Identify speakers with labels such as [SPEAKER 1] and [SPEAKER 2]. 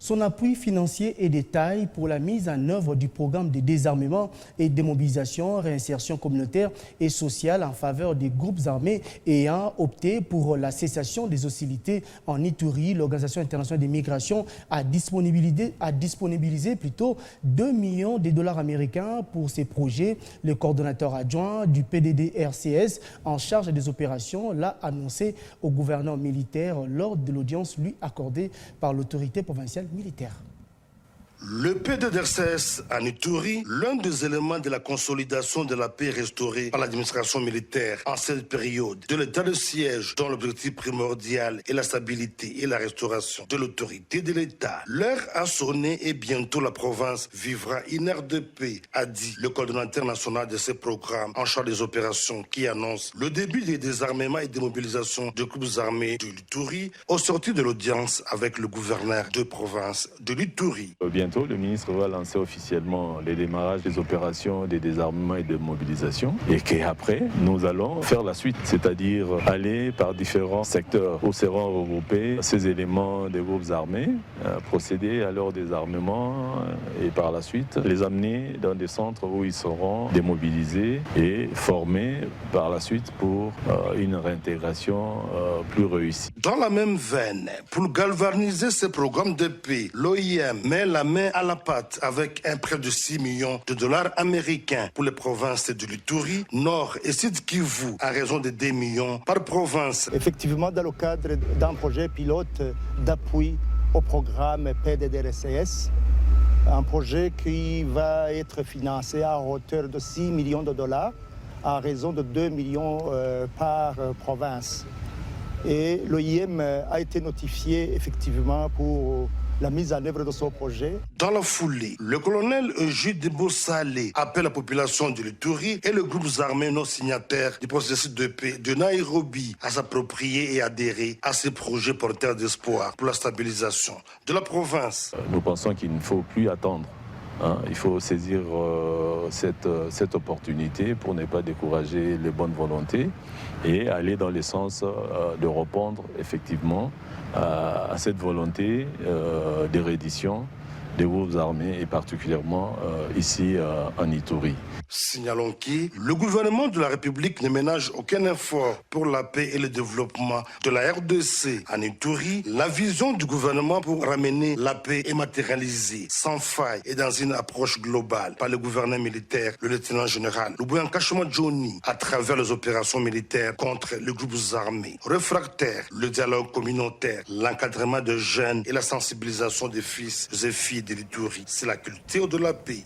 [SPEAKER 1] Son appui financier et détails pour la mise en œuvre du programme de désarmement et démobilisation, réinsertion communautaire et sociale en faveur des groupes armés ayant opté pour la cessation des hostilités en Ituri. L'Organisation internationale des migrations a disponibilisé 2 millions de dollars américains pour ces projets. Le coordonnateur adjoint du PDD-RCS en charge des opérations l'a annoncé au gouverneur militaire lors de l'audience lui accordée par l'autorité provinciale militaire.
[SPEAKER 2] Le PDDRCS en Ituri, l'un des éléments de la consolidation de la paix restaurée par l'administration militaire en cette période de l'état de siège dont l'objectif primordial est la stabilité et la restauration de l'autorité de l'État. L'heure a sonné et bientôt la province vivra une ère de paix, a dit le coordonnateur national de ces programmes en charge des opérations qui annonce le début des désarmements et démobilisations de groupes armés de l'Ituri au sortir de l'audience avec le gouverneur de province de l'Ituri.
[SPEAKER 3] Bientôt, le ministre va lancer officiellement les démarrages des opérations de désarmement et de mobilisation et qu'après, nous allons faire la suite, c'est-à-dire aller par différents secteurs où seront regroupés ces éléments des groupes armés, procéder à leur désarmement et par la suite les amener dans des centres où ils seront démobilisés et formés par la suite pour une réintégration plus réussie.
[SPEAKER 2] Dans la même veine, pour galvaniser ces programmes de paix, l'OIM met la main à la pâte avec un prêt de 6 millions de dollars américains pour les provinces de l'Ituri, Nord et Sud Kivu, à raison de 2 millions par province.
[SPEAKER 4] Effectivement, dans le cadre d'un projet pilote d'appui au programme PDDRCS, un projet qui va être financé à hauteur de 6 millions de dollars, à raison de 2 millions par province. Et l'OIM a été notifié effectivement pour la mise en œuvre de ce projet.
[SPEAKER 2] Dans la foulée, le colonel Eugide Bosalé appelle la population de l'Ituri et le groupe armé non signataire du processus de paix de Nairobi à s'approprier et adhérer à ces projets porteurs d'espoir pour la stabilisation de la province.
[SPEAKER 3] Nous pensons qu'il ne faut plus attendre. Il faut saisir cette opportunité pour ne pas décourager les bonnes volontés et aller dans le sens de répondre effectivement à cette volonté de reddition des groupes armés et particulièrement ici en Ituri.
[SPEAKER 2] Signalons que le gouvernement de la République ne ménage aucun effort pour la paix et le développement de la RDC en Ituri. La vision du gouvernement pour ramener la paix est matérialisée sans faille et dans une approche globale par le gouverneur militaire, le lieutenant général Lubuyan Kashoma Johnny, à travers les opérations militaires contre les groupes armés réfractaires, le dialogue communautaire, l'encadrement de jeunes et la sensibilisation des fils et filles de l'Ituri. C'est la culture de la paix.